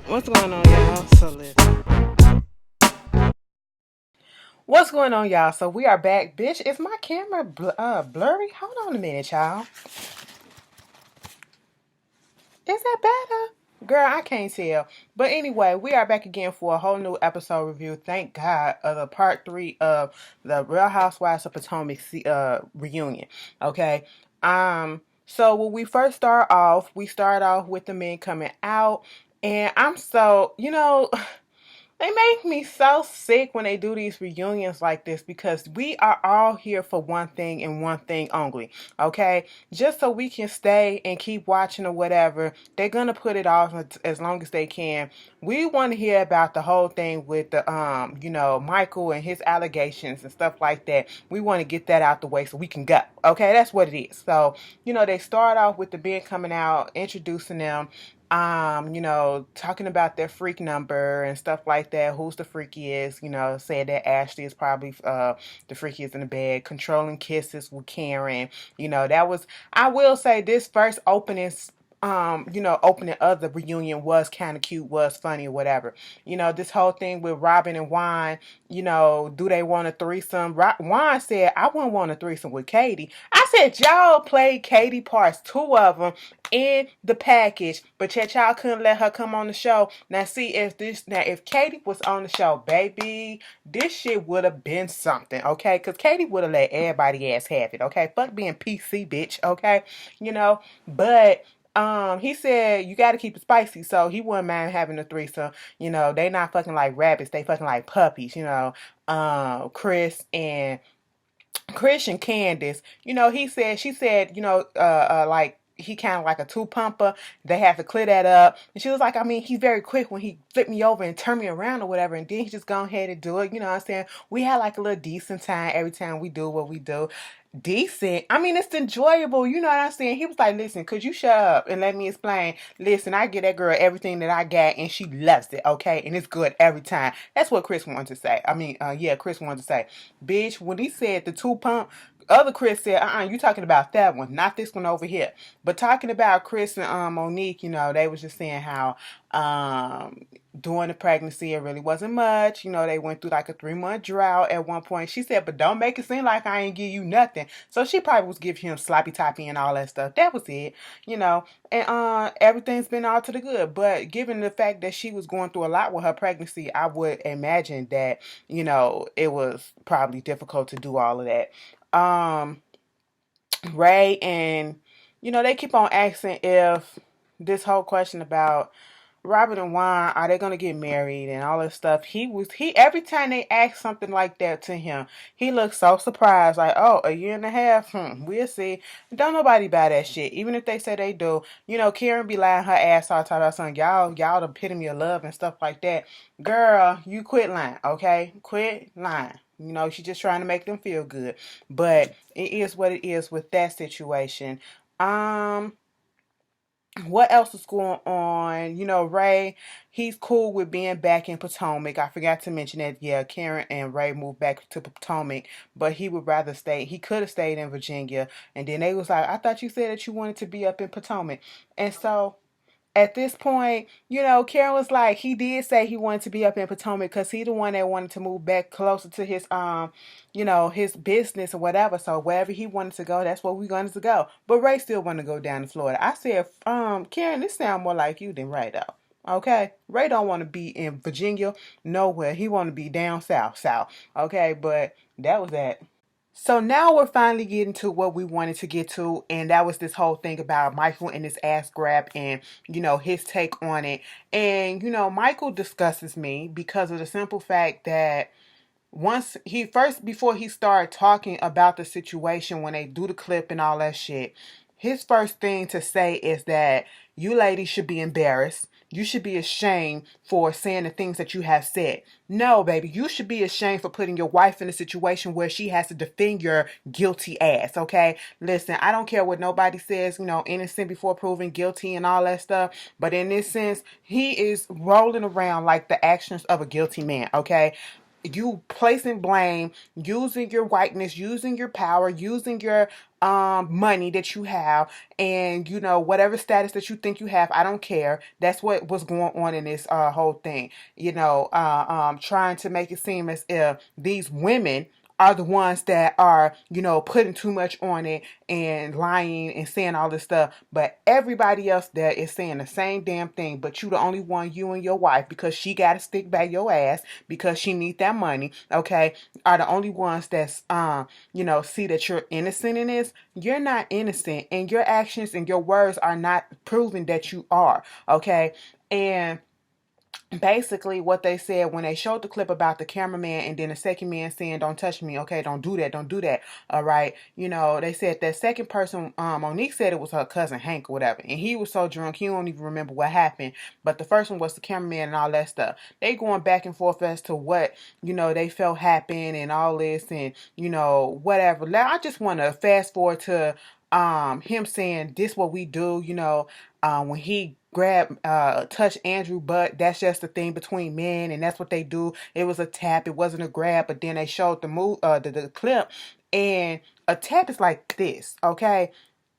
What's going on, y'all? So listen. What's going on, y'all? So we are back. Bitch, is my camera blurry? Hold on a minute, y'all. Is that better? Girl, I can't tell. But anyway, we are back again for a whole new episode review. Thank God of the part 3 of the Real Housewives of Potomac reunion. Okay. So when we first we start off with the men coming out. And I'm so, they make me so sick when they do these reunions like this because we are all here for one thing and one thing only, okay? Just so we can stay and keep watching or whatever, they're gonna put it off as long as they can. We want to hear about the whole thing with the Michael and his allegations and stuff like that. We want to get that out the way so we can go, okay? That's what it is. So they start off with the Ben coming out, introducing them, talking about their freak number and stuff like that, who's the freakiest, said that Ashley is probably the freakiest in the bed, controlling kisses with Karen. That was, I will say, this first opening of the reunion was kind of cute, was funny or whatever. This whole thing with Robin and Juan, do they want a threesome? Juan said, I wouldn't want a threesome with Katie. I said, y'all played Katie parts, 2 of them, in the package, but yet y'all couldn't let her come on the show. Now see, if Katie was on the show, baby, this shit would have been something, okay? Because Katie would have let everybody else have it, okay? Fuck being PC, bitch, okay? But he said you got to keep it spicy, so he wouldn't mind having a threesome. They not fucking like rabbits, they fucking like puppies. Chris and Candace, she said, like he kind of like a 2-pumper. They have to clear that up. And she was like, I mean, he's very quick when he flipped me over and turned me around or whatever. And then he just go ahead and do it. You know what I'm saying? We had like a little decent time every time we do what we do. Decent. I mean, it's enjoyable. You know what I'm saying? He was like, listen, could you shut up and let me explain? Listen, I give that girl everything that I got and she loves it, okay? And it's good every time. That's what Chris wanted to say. Chris wanted to say. Bitch, when he said the 2-pump, other Chris said, you talking about that one, not this one over here. But talking about Chris and Monique, they was just saying how during the pregnancy it really wasn't much. They went through like a 3-month drought at one point. She said, but don't make it seem like I ain't give you nothing. So she probably was giving him sloppy toppy and all that stuff. That was it, and everything's been all to the good. But given the fact that she was going through a lot with her pregnancy, I would imagine that it was probably difficult to do all of that. Ray and they keep on asking if this whole question about Robert and Juan, are they gonna get married and all this stuff? He every time they ask something like that to him, he looks so surprised, like, oh, a year and a half, we'll see. Don't nobody buy that shit, even if they say they do. Karen be lying her ass off, talking about something, y'all the epitome of love and stuff like that. Girl, you quit lying, okay? Quit lying. She's just trying to make them feel good. But it is what it is with that situation. What else is going on? Ray, he's cool with being back in Potomac. I forgot to mention that, yeah, Karen and Ray moved back to Potomac, but he would rather stay. He could have stayed in Virginia. And then they was like, I thought you said that you wanted to be up in Potomac. And so at this point, Karen was like, he did say he wanted to be up in Potomac because he the one that wanted to move back closer to his his business or whatever. So wherever he wanted to go, that's where we wanted to go. But Ray still wanted to go down to Florida. I said, Karen, this sounds more like you than Ray though. Okay, Ray don't want to be in Virginia nowhere. He want to be down south. Okay, but that was that. So now we're finally getting to what we wanted to get to, and that was this whole thing about Michael and his ass grab and, his take on it. And, Michael discusses me because of the simple fact that before he started talking about the situation when they do the clip and all that shit, his first thing to say is that you ladies should be embarrassed. You should be ashamed for saying the things that you have said. No, baby, you should be ashamed for putting your wife in a situation where she has to defend your guilty ass, okay? Listen, I don't care what nobody says, innocent before proven guilty and all that stuff. But in this sense, he is rolling around like the actions of a guilty man, okay? you placing blame, using your whiteness, using your power, using your money that you have, and whatever status that you think you have, I don't care. That's what was going on in this whole thing. Trying to make it seem as if these women are the ones that are, putting too much on it and lying and saying all this stuff. But everybody else there is saying the same damn thing. But you the only one, you and your wife, because she got to stick by your ass because she need that money, okay, are the only ones that's, see that you're innocent in this. You're not innocent, and your actions and your words are not proving that you are, okay? And basically what they said when they showed the clip about the cameraman and then the second man saying, don't touch me, okay, don't do that, all right, they said that second person, Monique said it was her cousin Hank or whatever, and he was so drunk he don't even remember what happened. But the first one was the cameraman and all that stuff. They going back and forth as to what they felt happened and all this, and whatever. Now I just want to fast forward to him saying this what we do, when he touch Andrew butt. That's just a thing between men, and that's what they do. It was a tap, it wasn't a grab. But then they showed the clip, and a tap is like this, okay?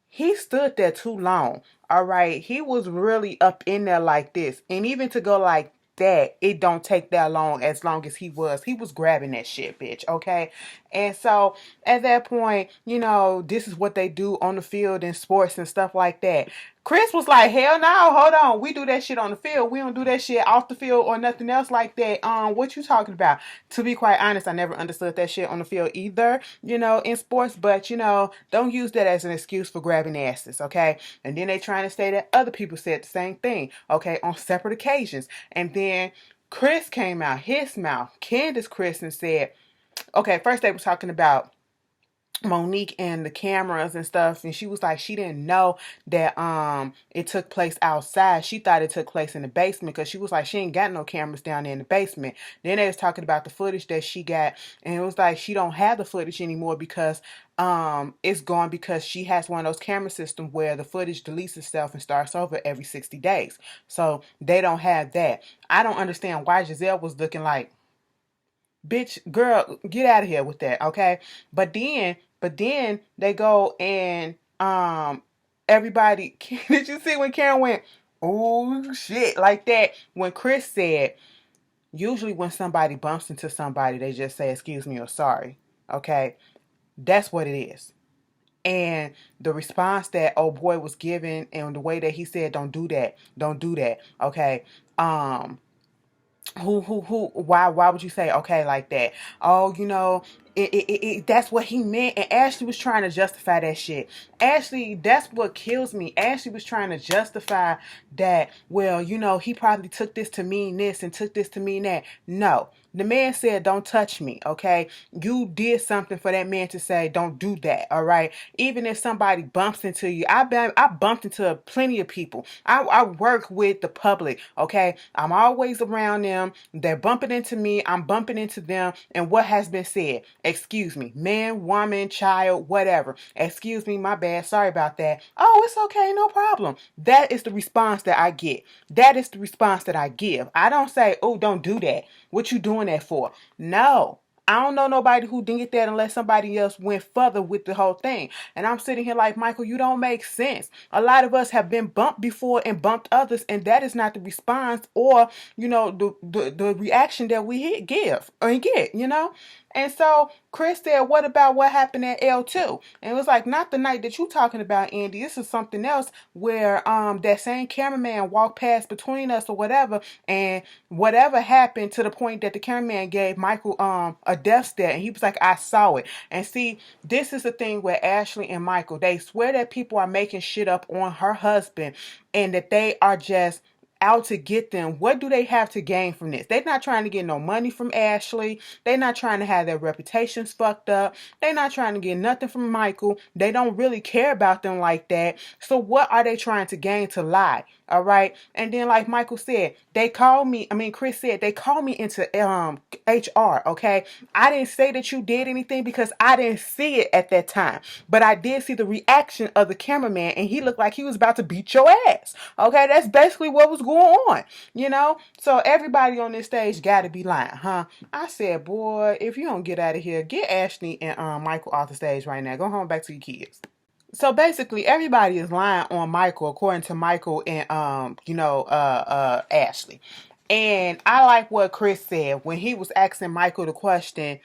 He stood there too long, all right? He was really up in there like this, and even to go like that, it don't take that long. As long as he was grabbing that shit, bitch, okay? And so at that point, this is what they do on the field in sports and stuff like that. Chris was like, hell no, hold on. We do that shit on the field. We don't do that shit off the field or nothing else like that. What you talking about? To be quite honest, I never understood that shit on the field either, in sports. But, don't use that as an excuse for grabbing asses, okay? And then they trying to say that other people said the same thing, okay, on separate occasions. And then Chris came out his mouth, Candace Chris, and said, okay, first they were talking about Monique and the cameras and stuff, and she was like she didn't know that it took place outside. She thought it took place in the basement because she was like she ain't got no cameras down there in the basement. Then they was talking about the footage that she got, and it was like she don't have the footage anymore because it's gone, because she has one of those camera systems where the footage deletes itself and starts over every 60 days. So they don't have that. I don't understand why Giselle was looking like, bitch, girl, get out of here with that, okay? But then they go and everybody did you see when Karen went, oh shit, like that? When Chris said, usually when somebody bumps into somebody, they just say excuse me or sorry. Okay? That's what it is. And the response that old boy was giving and the way that he said, don't do that, don't do that. Okay. Why would you say okay like that? Oh, that's what he meant. And Ashley was trying to justify that shit. Ashley, that's what kills me. Ashley was trying to justify that, well, he probably took this to mean this and took this to mean that. No, the man said don't touch me, okay? You did something for that man to say don't do that, all right? Even if somebody bumps into you, I bumped into plenty of people. I work with the public, okay? I'm always around them. They're bumping into me, I'm bumping into them. And what has been said? Excuse me, man, woman, child, whatever. Excuse me, my bad, sorry about that. Oh, it's okay, no problem. That is the response that I get. That is the response that I give. I don't say, oh, don't do that. What you doing that for? No. I don't know nobody who did that unless somebody else went further with the whole thing. And I'm sitting here like, Michael, you don't make sense. A lot of us have been bumped before and bumped others, and that is not the response or, the reaction that we give or get. And so Chris said, what about what happened at L2? And it was like, not the night that you talking about, Andy. This is something else where that same cameraman walked past between us or whatever, and whatever happened to the point that the cameraman gave Michael a death stare, and he was like, I saw it. And see, this is the thing where Ashley and Michael, they swear that people are making shit up on her husband and that they are just out to get them. What do they have to gain from this? They're not trying to get no money from Ashley. They're not trying to have their reputations fucked up. They're not trying to get nothing from Michael. They don't really care about them like that. So what are they trying to gain to lie? All right. And then like Michael said, Chris said, they called me into HR. Okay. I didn't say that you did anything because I didn't see it at that time. But I did see the reaction of the cameraman, and he looked like he was about to beat your ass. Okay. That's basically what was going on, you know? So everybody on this stage got to be lying, huh? I said, boy, if you don't get out of here, get Ashley and Michael off the stage right now. Go home back to your kids. So basically, everybody is lying on Michael, according to Michael and Ashley. And I like what Chris said when he was asking Michael the question.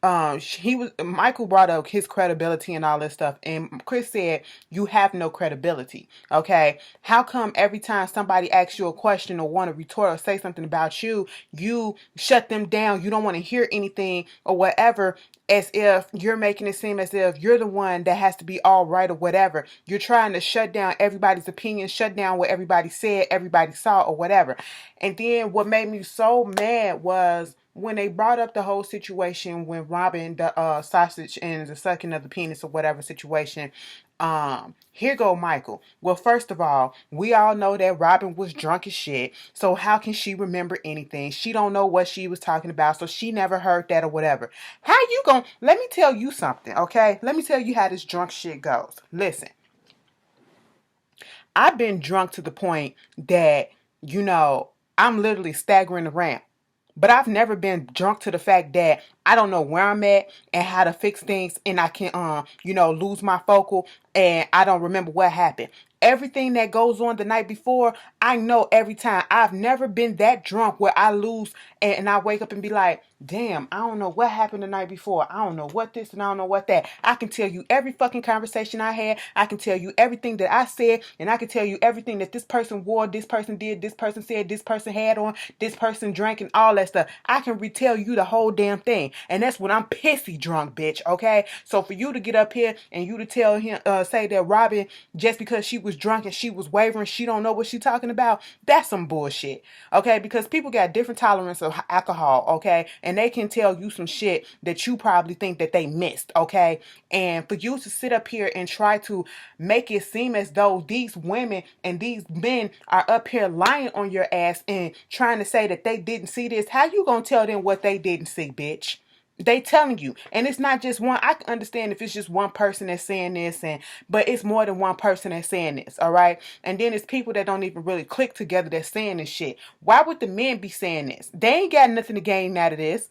He was Michael brought up his credibility and all this stuff, and Chris said, "You have no credibility. Okay, how come every time somebody asks you a question or want to retort or say something about you, you shut them down? You don't want to hear anything or whatever." As if you're making it seem as if you're the one that has to be all right or whatever. You're trying to shut down everybody's opinion, shut down what everybody said, everybody saw, or whatever. And then what made me so mad was when they brought up the whole situation when Robin, the sausage and the sucking of the penis or whatever situation. Here go Michael. Well, first of all, we all know that Robin was drunk as shit. So how can she remember anything? She don't know what she was talking about, so she never heard that or whatever. How you gonna? Let me tell you something, okay? Let me tell you how this drunk shit goes. Listen, I've been drunk to the point that, I'm literally staggering around. But I've never been drunk to the fact that I don't know where I'm at and how to fix things, and I can lose my focal and I don't remember what happened. Everything that goes on the night before, I know every time. I've never been that drunk where I lose and I wake up and be like, damn, I don't know what happened the night before. I don't know what this and I don't know what that. I can tell you every fucking conversation I had. I can tell you everything that I said, and I can tell you everything that this person wore, this person did, this person said, this person had on, this person drank, and all that stuff. I can retell you the whole damn thing. And that's when I'm pissy drunk, bitch, okay? So for you to get up here and you to tell him, say that Robin, just because she was drunk and she was wavering, she don't know what she talking about, that's some bullshit, okay? Because people got different tolerance of alcohol, okay? And they can tell you some shit that you probably think that they missed, okay? And for you to sit up here and try to make it seem as though these women and these men are up here lying on your ass and trying to say that they didn't see this, how you gonna tell them what they didn't see, bitch? They telling you, and it's not just one. I can understand if it's just one person that's saying this, but it's more than one person that's saying this, all right? And then it's people that don't even really click together that's saying this shit. Why would the men be saying this? They ain't got nothing to gain out of this.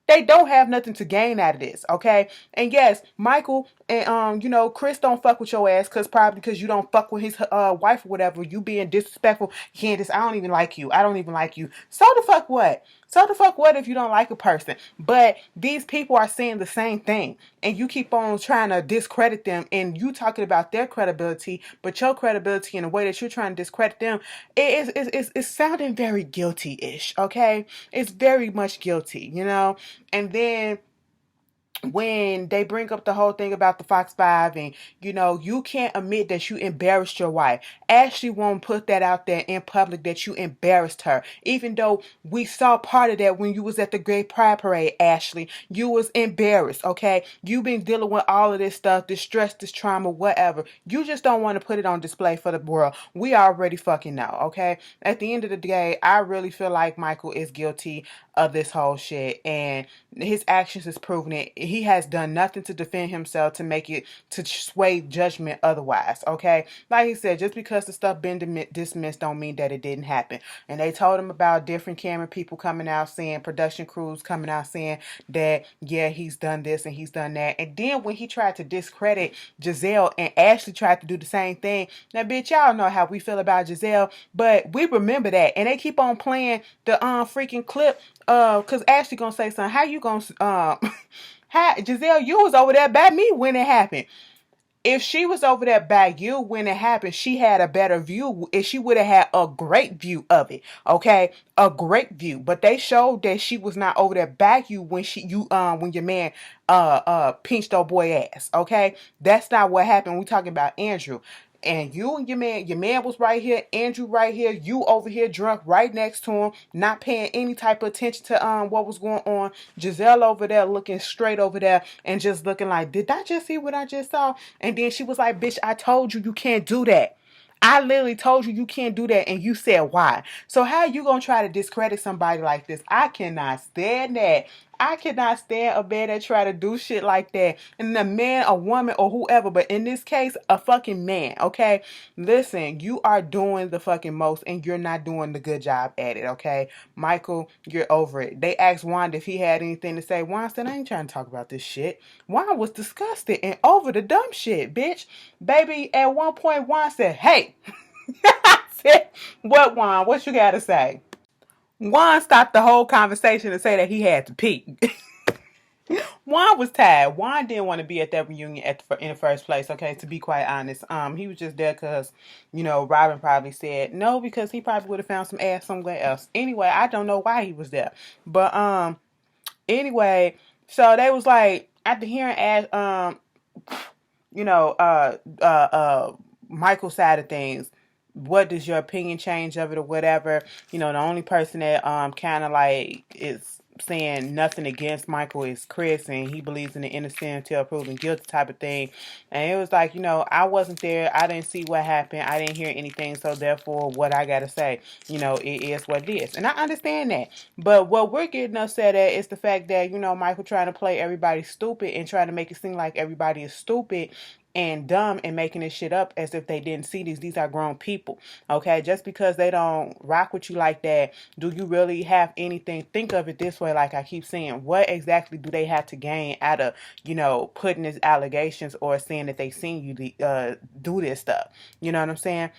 They don't have nothing to gain out of this, okay? And yes, Michael and Chris don't fuck with your ass probably because you don't fuck with his wife or whatever. You being disrespectful. Candace, I don't even like you. I don't even like you. So the fuck what? So the fuck what if you don't like a person? But these people are saying the same thing, and you keep on trying to discredit them, and you talking about their credibility, but your credibility in the way that you're trying to discredit them, it's sounding very guilty-ish, okay? It's very much guilty, And then when they bring up the whole thing about the Fox 5 and, you can't admit that you embarrassed your wife. Ashley won't put that out there in public that you embarrassed her. Even though we saw part of that when you was at the Great Pride Parade, Ashley. You was embarrassed, okay? You've been dealing with all of this stuff, this stress, this trauma, whatever. You just don't want to put it on display for the world. We already fucking know, okay? At the end of the day, I really feel like Michael is guilty of this whole shit, and his actions is proving it. He has done nothing to defend himself to make it to sway judgment otherwise, okay? Like he said, just because the stuff been dismissed don't mean that it didn't happen. And they told him about different camera people coming out saying, production crews coming out saying that, yeah, he's done this and he's done that. And then when he tried to discredit Giselle and Ashley tried to do the same thing, now bitch, y'all know how we feel about Giselle, but we remember that. And they keep on playing the freaking clip cause Ashley gonna say something. How you gonna Giselle, you was over there by me when it happened. If she was over there by you when it happened, she had a better view. If she would have had a great view of it, okay, a great view. But they showed that she was not over there by you when when your man pinched old boy ass. Okay, that's not what happened. We talking about Andrew. And you and your man was right here, Andrew right here, you over here drunk right next to him, not paying any type of attention to what was going on. Giselle over there looking straight over there and just looking like, did I just see what I just saw? And then she was like, bitch, I told you can't do that. I literally told you can't do that, and you said why. So how are you going to try to discredit somebody like this? I cannot stand that. I cannot stand a man that try to do shit like that. And a man, a woman, or whoever, but in this case, a fucking man, okay? Listen, you are doing the fucking most and you're not doing the good job at it, okay? Michael, you're over it. They asked Juan if he had anything to say. Juan said, I ain't trying to talk about this shit. Juan was disgusted and over the dumb shit, bitch. Baby, at one point, Juan said, hey. I said, what, Juan? What you gotta say? Juan stopped the whole conversation to say that he had to pee. Juan was tired. Juan didn't want to be at that reunion in the first place. Okay, to be quite honest, he was just there because, Robin probably said no because he probably would have found some ass somewhere else. Anyway, I don't know why he was there, but anyway, so they was like after hearing Ash, you know, Michael's side of things. What does your opinion change of it or whatever? The only person that kind of like is saying nothing against Michael is Chris, and he believes in the innocent until proven guilty type of thing. And it was like, I wasn't there. I didn't see what happened. I didn't hear anything. So therefore, what I gotta say, it is what it is. And I understand that. But what we're getting upset at is the fact that, Michael trying to play everybody stupid and trying to make it seem like everybody is stupid and dumb and making this shit up as if they didn't see these. These are grown people, okay? Just because they don't rock with you like that, do you really have anything? Think of it this way, like I keep saying, what exactly do they have to gain out of, putting these allegations or saying that they seen you do this stuff? You know what I'm saying?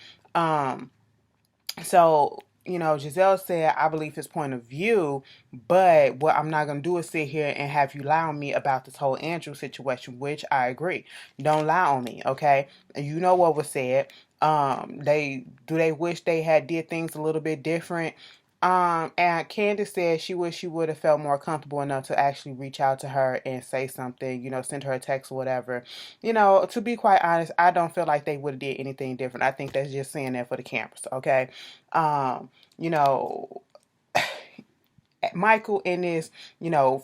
So, Giselle said, I believe his point of view, but what I'm not going to do is sit here and have you lie on me about this whole Andrew situation, which I agree. Don't lie on me, okay? And you know what was said. They wish they had did things a little bit different. And Candace said she wish she would have felt more comfortable enough to actually reach out to her and say something, send her a text or whatever. To be quite honest, I don't feel like they would have did anything different. I think that's just saying that for the cameras, okay? You know, Michael and his,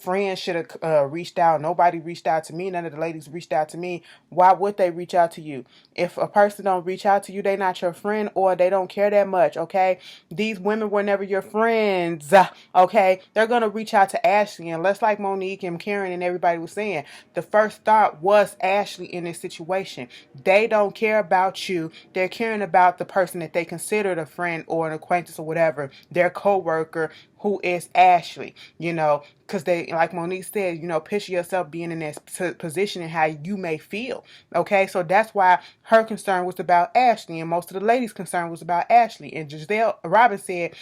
friends should have reached out. Nobody reached out to me. None of the ladies reached out to me. Why would they reach out to you? If a person don't reach out to you, they not your friend or they don't care that much, okay? These women were never your friends, okay? They're going to reach out to Ashley. And less like Monique and Karen and everybody was saying, the first thought was Ashley in this situation. They don't care about you. They're caring about the person that they considered a friend or an acquaintance or whatever, their co-worker, who is Ashley, because they, like Monique said, picture yourself being in this position and how you may feel, okay? So that's why her concern was about Ashley, and most of the ladies' concern was about Ashley. And Robin said,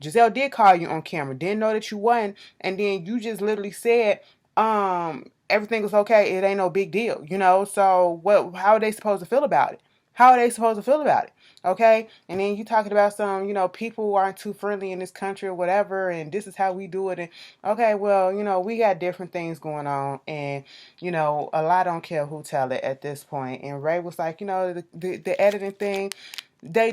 Giselle did call you on camera, didn't know that you wasn't, and then you just literally said, everything was okay, it ain't no big deal, so how are they supposed to feel about it? How are they supposed to feel about it? Okay? And then you talking about some, people who aren't too friendly in this country or whatever, and this is how we do it. And okay, well, we got different things going on, and, a lot don't care who tell it at this point. And Ray was like, the editing thing, they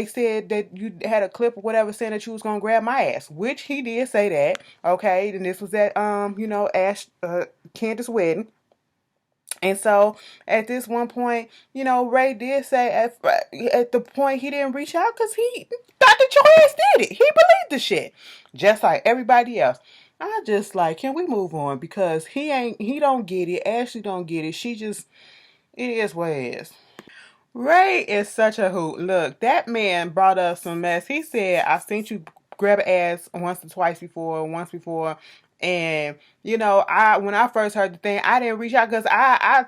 said that you had a clip or whatever saying that you was gonna grab my ass, which he did say that, okay? And this was at Candace's wedding. And so at this one point, Ray did say at the point he didn't reach out because he thought that your ass did it. He believed the shit. Just like everybody else. I just like, can we move on? Because he don't get it. Ashley don't get it. It is what it is. Ray is such a hoot. Look, that man brought up some mess. He said, I seen you grab ass once or twice before. And, when I first heard the thing, I didn't reach out because I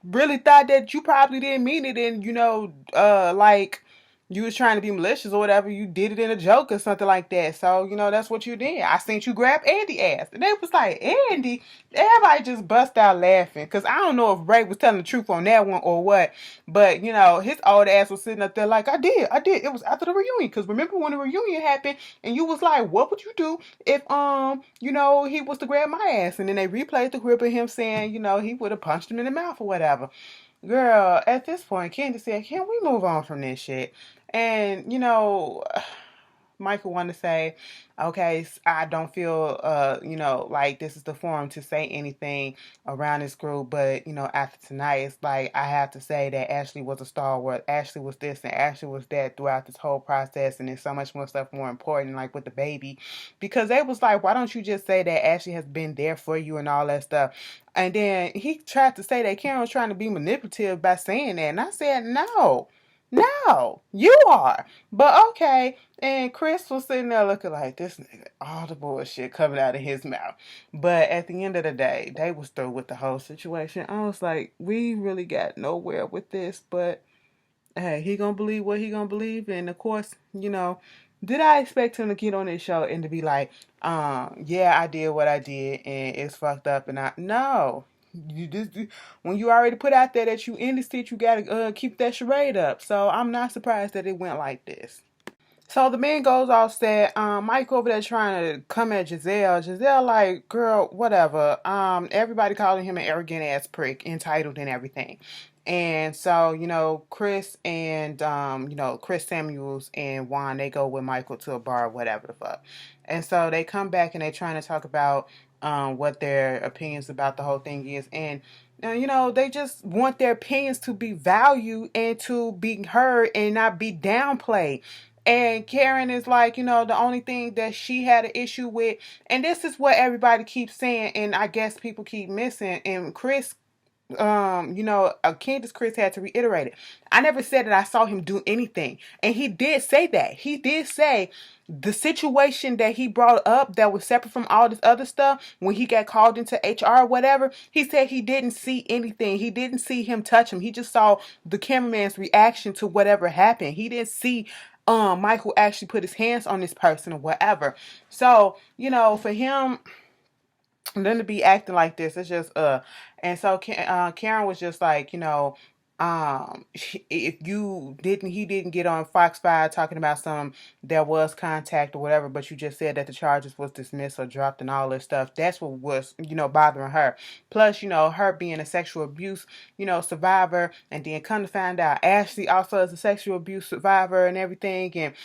really thought that you probably didn't mean it. And, like you was trying to be malicious or whatever. You did it in a joke or something like that. So, that's what you did. I seen you grab Andy ass. And they was like, Andy? Everybody just bust out laughing. Because I don't know if Ray was telling the truth on that one or what. But, his old ass was sitting up there like, I did. It was after the reunion. Because remember when the reunion happened and you was like, what would you do if, he was to grab my ass? And then they replayed the clip of him saying, he would have punched him in the mouth or whatever. Girl, at this point, Candy said, can we move on from this shit? And, Michael wanted to say, okay, I don't feel, like this is the forum to say anything around this group, but, after tonight, it's like, I have to say that Ashley was a stalwart. Ashley was this and Ashley was that throughout this whole process, and there's so much more stuff more important, like with the baby, because they was like, why don't you just say that Ashley has been there for you and all that stuff? And then he tried to say that Karen was trying to be manipulative by saying that. And I said, no, no, you are. But okay. And Chris was sitting there looking like this nigga, all the bullshit coming out of his mouth. But at the end of the day, they was through with the whole situation. I was like, we really got nowhere with this, but hey, he gonna believe what he gonna believe. And of course, did I expect him to get on this show and to be like, yeah, I did what I did and it's fucked up and no. You just when you already put out there that you in the seat, you gotta keep that charade up. So I'm not surprised that it went like this. So the man goes off, said, Mike over there trying to come at Giselle. Giselle like, girl, whatever. Everybody calling him an arrogant ass prick, entitled and everything. And so, Chris and, Chris Samuels and Juan, they go with Michael to a bar, whatever the fuck. And so they come back and they trying to talk about what their opinions about the whole thing is. And, they just want their opinions to be valued and to be heard and not be downplayed. And Karen is like, the only thing that she had an issue with, and this is what everybody keeps saying, and I guess people keep missing. And Chris, Candace Chris had to reiterate it. I never said that I saw him do anything. And he did say that. He did say the situation that he brought up that was separate from all this other stuff, when he got called into HR or whatever, he said he didn't see anything. He didn't see him touch him. He just saw the cameraman's reaction to whatever happened. He didn't see Michael actually put his hands on this person or whatever. So, for him then to be acting like this, it's just and so Karen was just like, if he didn't get on Fox 5 talking about there was contact or whatever, but you just said that the charges was dismissed or dropped and all this stuff. That's what was, bothering her. Plus, her being a sexual abuse, survivor, and then come to find out Ashley also is a sexual abuse survivor and everything. And,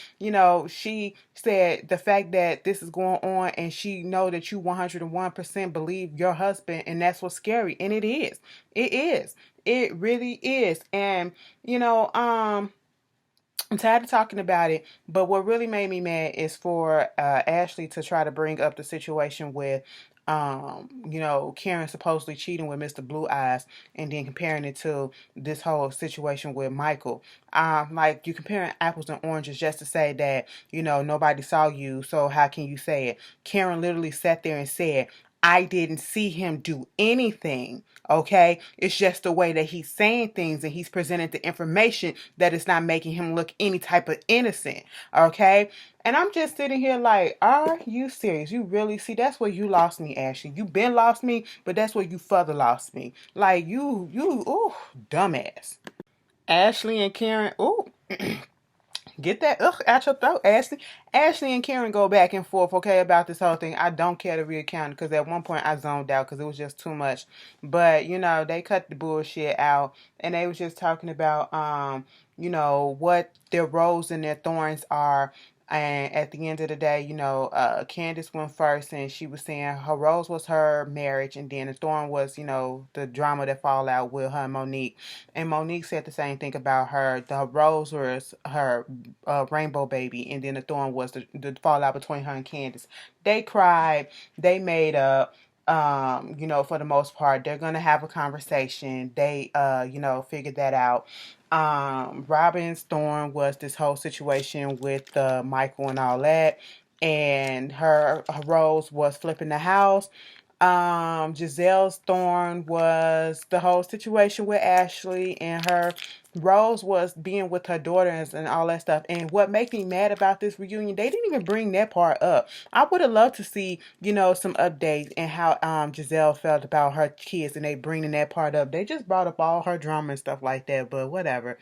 she said the fact that this is going on and she know that you 101% believe your husband, and that's what's scary. And it is. It is. It really is. And, I'm tired of talking about it, but what really made me mad is for Ashley to try to bring up the situation with, Karen supposedly cheating with Mr. Blue Eyes and then comparing it to this whole situation with Michael. Like you comparing apples and oranges just to say that, nobody saw you, so how can you say it? Karen literally sat there and said, I didn't see him do anything. Okay, it's just the way that he's saying things and he's presenting the information that it's not making him look any type of innocent. Okay, and I'm just sitting here like, are you serious? You really see that's where you lost me, Ashley. You been lost me, but that's where you further lost me. Like ooh, dumbass. Ashley and Karen, ooh. Get that out your throat, Ashley. Ashley and Karen go back and forth, okay, about this whole thing. I don't care to recount because at one point I zoned out because it was just too much. But, they cut the bullshit out and they was just talking about, what their roses and their thorns are. And at the end of the day, Candace went first and she was saying her rose was her marriage and then the thorn was, the drama that fall out with her and Monique. And Monique said the same thing about her. The rose was her rainbow baby and then the thorn was the fallout between her and Candace. They cried. They made up. For the most part, they're gonna have a conversation. They, figured that out. Robin's thorn was this whole situation with Michael and all that, and her rose was flipping the house. Giselle's thorn was the whole situation with Ashley, and her rose was being with her daughters and all that stuff. And what made me mad about this reunion, they didn't even bring that part up. I would have loved to see, some updates and how Giselle felt about her kids, and they bringing that part up. They just brought up all her drama and stuff like that, but whatever.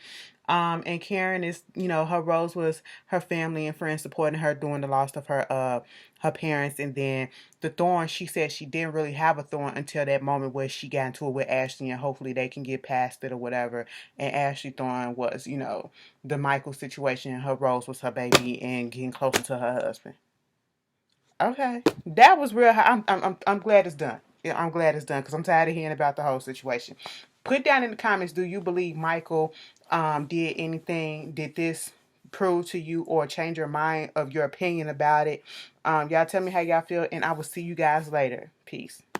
And Karen is, her rose was her family and friends supporting her during the loss of her parents. And then the thorn, she said she didn't really have a thorn until that moment where she got into it with Ashley, and hopefully they can get past it or whatever. And Ashley Thorne was, the Michael situation. Her rose was her baby and getting closer to her husband. Okay, that was real. I'm glad it's done. Yeah, I'm glad it's done because I'm tired of hearing about the whole situation. Put down in the comments. Do you believe Michael did anything? Did this prove to you or change your mind of your opinion about it? Y'all tell me how y'all feel, and I will see you guys later. Peace.